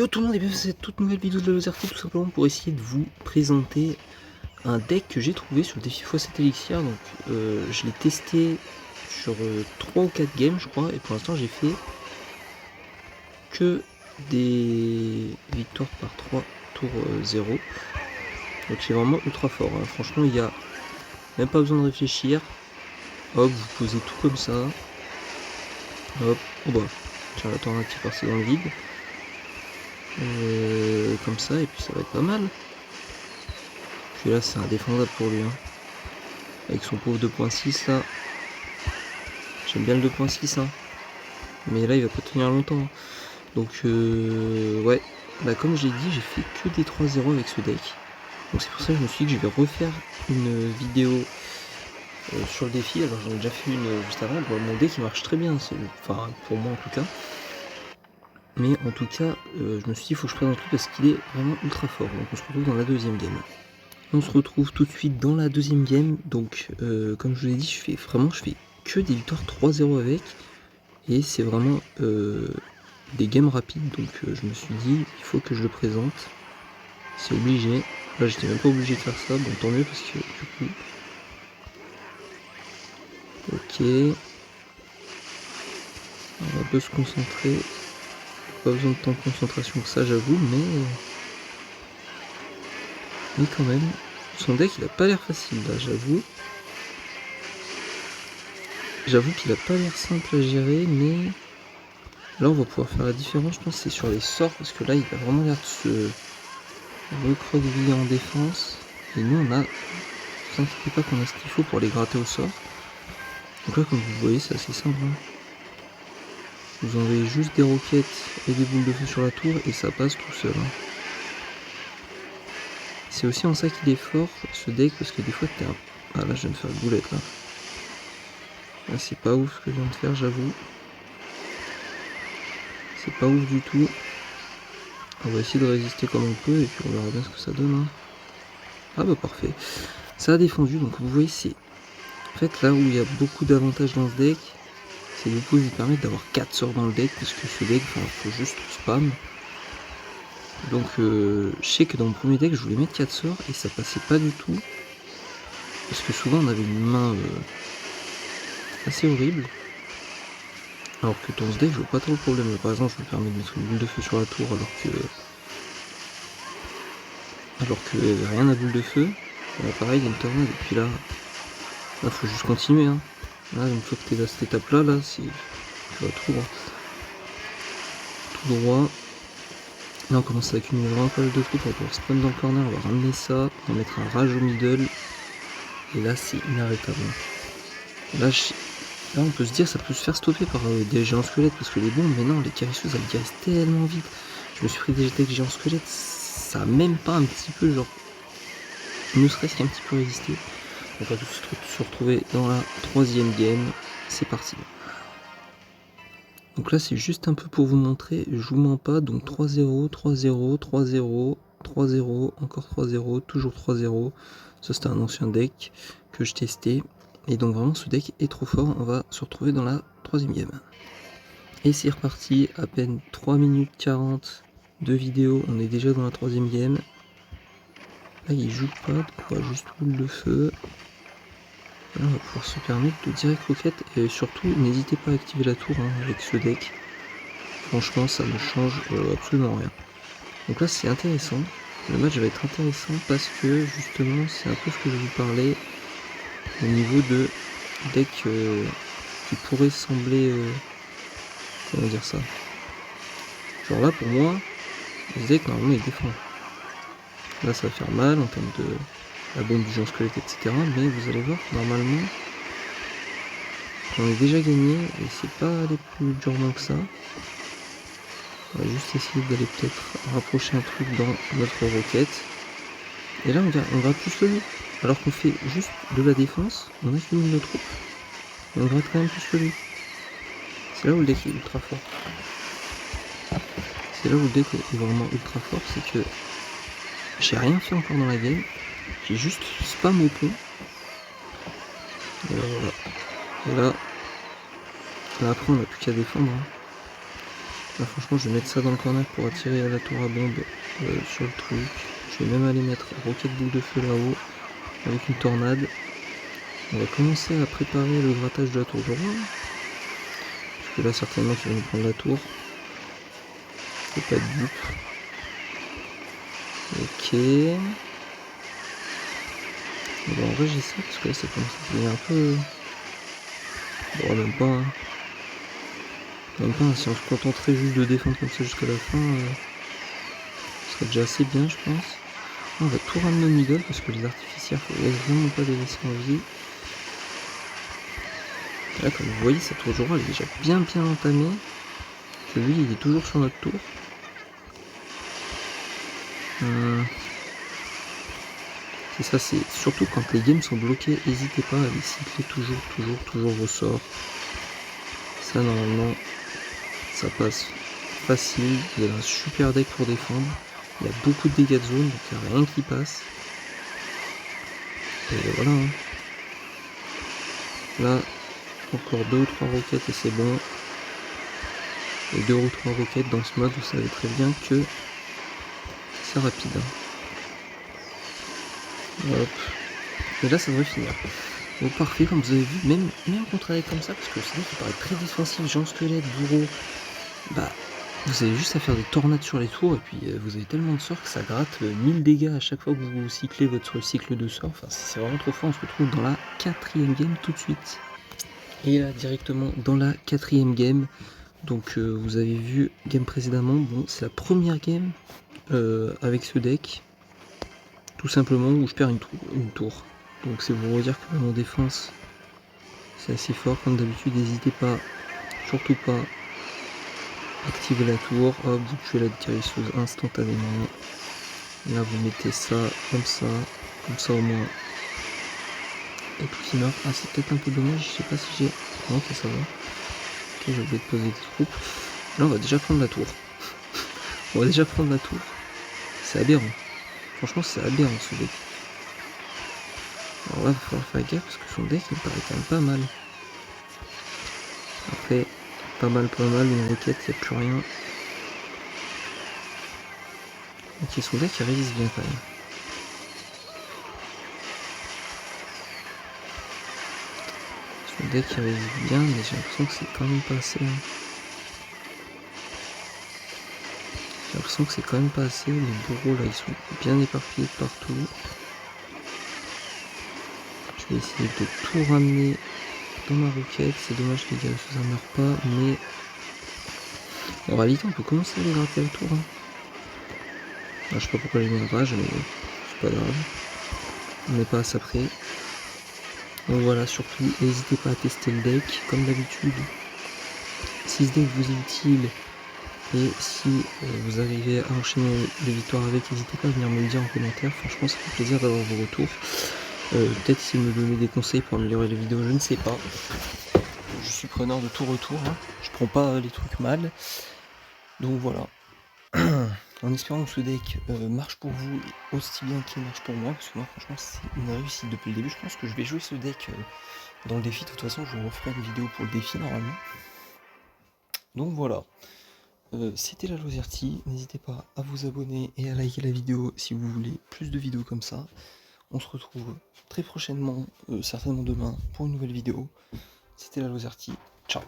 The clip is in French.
Yo tout le monde et bienvenue dans cette toute nouvelle vidéo de Lozerty, tout simplement pour essayer de vous présenter un deck que j'ai trouvé sur le défi x7 Elixir. Donc je l'ai testé sur 3 ou 4 games je crois, et pour l'instant j'ai fait que des victoires par 3 tours 0. Donc c'est vraiment ultra fort, hein. Franchement il n'y a même pas besoin de réfléchir. Hop, vous posez tout comme ça. Hop, oh bah, tiens, l'alternative partie dans le vide. Comme ça, et puis ça va être pas mal. Puis là c'est indéfendable pour lui, hein. Avec son pauvre 2.6 là. J'aime bien le 2.6, hein. Mais là il va pas tenir longtemps. Donc ouais, bah comme j'ai dit, j'ai fait que des 3-0 avec ce deck. Donc c'est pour ça que je me suis dit que je vais refaire une vidéo sur le défi. Alors j'en ai déjà fait une juste avant. Bon, mon deck il marche très bien, enfin pour moi en tout cas. Mais en tout cas, je me suis dit il faut que je présente lui parce qu'il est vraiment ultra fort. Donc on se retrouve dans la deuxième game. On se retrouve tout de suite dans la deuxième game. Donc comme je vous l'ai dit, je fais que des victoires 3-0 avec. Et c'est vraiment des games rapides. Donc je me suis dit il faut que je le présente. C'est obligé. Là j'étais même pas obligé de faire ça. Bon tant mieux parce que du coup. Ok. On va un peu se concentrer. Pas besoin de tant de concentration que ça j'avoue, mais quand même. Son deck il a pas l'air facile là, j'avoue. J'avoue qu'il a pas l'air simple à gérer, mais là on va pouvoir faire la différence, je pense, c'est sur les sorts, parce que là il a vraiment l'air de se recroqueviller en défense. Et nous on a, ne vous inquiétez pas qu'on a ce qu'il faut pour les gratter au sort. Donc là comme vous voyez c'est assez simple, hein. Vous envoyez juste des roquettes et des boules de feu sur la tour et ça passe tout seul, hein. C'est aussi en ça qu'il est fort ce deck, parce que des fois t'es un... Ah là je viens de faire une boulette là. Là c'est pas ouf ce que je viens de faire, j'avoue. C'est pas ouf du tout. On va essayer de résister comme on peut et puis on verra bien ce que ça donne, hein. Ah bah parfait. Ça a défendu, donc vous voyez c'est... En fait là où il y a beaucoup d'avantages dans ce deck, c'est que vous pouvez vous permettre d'avoir 4 sorts dans le deck, parce que ce deck, il faut juste spam. Donc je sais que dans mon premier deck je voulais mettre 4 sorts et ça passait pas du tout. Parce que souvent on avait une main assez horrible. Alors que dans ce deck je vois pas trop le problème. Là, par exemple je me permets de mettre une boule de feu sur la tour alors que rien à boule de feu. Là, pareil il y a une tornade et puis là faut juste continuer, hein. Là une fois que t'es à cette étape là tu vas tout droit. Là on commence à accumuler vraiment pas mal de trucs, on va pouvoir spawn dans le corner, on va ramener ça, on va mettre un rage au middle. Et là c'est inarrêtable. Là on peut se dire ça peut se faire stopper par des géants squelettes parce que les bombes, mais non, les carisseuses elles guérissent tellement vite. Je me suis pris des jetés avec géants squelettes, ça a même pas un petit peu genre, ne serait-ce qu'un petit peu résisté. On va tout se retrouver dans la troisième game, c'est parti. Donc là c'est juste un peu pour vous montrer, je vous mens pas, donc 3-0, 3-0, 3-0, 3-0, encore 3-0, toujours 3-0. Ça c'était un ancien deck que je testais. Et donc vraiment ce deck est trop fort, on va se retrouver dans la troisième game. Et c'est reparti, à peine 3 minutes 40 de vidéo, on est déjà dans la troisième game. Là il joue pas, donc on va juste boule de feu. Là on va pouvoir se permettre de direct roquette, et surtout n'hésitez pas à activer la tour, hein, avec ce deck. Franchement ça ne change absolument rien. Donc là c'est intéressant, le match va être intéressant parce que justement c'est un peu ce que je vous parlais au niveau de deck qui pourrait sembler comment dire ça, genre là pour moi ce deck normalement il défend. Là ça va faire mal en termes de la bombe du géant squelette etc, mais vous allez voir normalement on est déjà gagné et c'est pas aller plus durement que ça. On va juste essayer d'aller peut-être rapprocher un truc dans notre roquette. Et là on va plus le lui. Alors qu'on fait juste de la défense, on accumule nos troupes. Et on gratte quand même plus que lui. C'est là où le deck est ultra fort. C'est là où le deck est vraiment ultra fort, c'est que j'ai rien fait encore dans la game. J'ai juste spam au pont. Et là, voilà. Et là après on n'a plus qu'à défendre, hein. Là, franchement, je vais mettre ça dans le corner pour attirer la tour à bombe sur le truc. Je vais même aller mettre roquette boule de feu là-haut avec une tornade. On va commencer à préparer le grattage de la tour du roi. Parce que là, certainement, qu'ils vont nous prendre la tour. Faut pas de dupe. Ok. Bon, en vrai, j'ai ça parce que là, ça commence à devenir un peu. Bon, même pas. Hein. Même pas, si on se contenterait juste de défendre comme ça jusqu'à la fin, ce serait déjà assez bien, je pense. On va tout ramener au middle parce que les artificières, faut vraiment pas les laisser en vie. Et là, comme vous voyez, cette tour du roi, elle est déjà bien entamée. Que lui, il est toujours sur notre tour. C'est ça, c'est surtout quand les games sont bloqués, n'hésitez pas à les cycler toujours vos sorts. Ça, normalement, ça passe facile. Vous avez un super deck pour défendre. Il y a beaucoup de dégâts de zone, donc il n'y a rien qui passe. Et voilà. Hein. Là, encore 2 ou 3 roquettes et c'est bon. Et 2 ou 3 roquettes dans ce mode, vous savez très bien que c'est rapide. Hein. Hop. Et là, ça devrait finir. Donc parfait, comme vous avez vu, même contre un deck comme ça, parce que c'est vrai qu'il paraît très défensif, géant squelette, bourreau, bah vous avez juste à faire des tornades sur les tours, et puis vous avez tellement de sorts que ça gratte 1000 dégâts à chaque fois que vous cyclez votre cycle de sorts. Enfin, c'est vraiment trop fort. On se retrouve dans la 4ème game tout de suite. Et là, directement dans la 4ème game. Donc vous avez vu game précédemment, bon, c'est la première game avec ce deck, tout simplement, où je perds une tour. Donc c'est pour vous dire que mon défense, c'est assez fort. Comme d'habitude, n'hésitez pas, surtout pas, activer la tour, hop, vous tuez la guérisseuse instantanément. Là vous mettez ça, comme ça au moins. Et tout qui meurt. Ah, c'est peut-être un peu dommage, je sais pas si j'ai. Non, ok, ça va. Ok, j'ai oublié de poser des troupes. Là on va déjà prendre la tour. C'est aberrant. Franchement, c'est aberrant ce deck. Alors là, il va falloir faire gaffe parce que son deck il me paraît quand même pas mal. Après, pas mal, une roquette, il n'y a plus rien. Ok, son deck il résiste bien quand même. Son deck il résiste bien, mais j'ai l'impression que c'est quand même pas assez. J'ai l'impression que c'est quand même pas assez. Les bourreaux là, ils sont bien éparpillés partout. Je vais essayer de tout ramener dans ma roquette. C'est dommage que les gars, ça meurt pas, mais en réalité, on peut commencer à les gratter autour. Hein. Alors, je sais pas pourquoi j'ai mis un rage, mais c'est pas grave. On n'est pas à ça près. Donc voilà, surtout, n'hésitez pas à tester le deck, comme d'habitude. Si ce deck vous est utile, et si vous arrivez à enchaîner les victoires avec, n'hésitez pas à venir me le dire en commentaire. Franchement, ça fait plaisir d'avoir vos retours. Peut-être si vous me donnez des conseils pour améliorer les vidéos, je ne sais pas. Je suis preneur de tout retour. Hein. Je prends pas les trucs mal. Donc voilà. En espérant que ce deck marche pour vous aussi bien qu'il marche pour moi, parce que moi franchement c'est une réussite depuis le début. Je pense que je vais jouer ce deck dans le défi. De toute façon, je vous referai une vidéo pour le défi normalement. Donc voilà. C'était la Lozerty, n'hésitez pas à vous abonner et à liker la vidéo si vous voulez plus de vidéos comme ça. On se retrouve très prochainement, certainement demain, pour une nouvelle vidéo. C'était la Lozerty, ciao.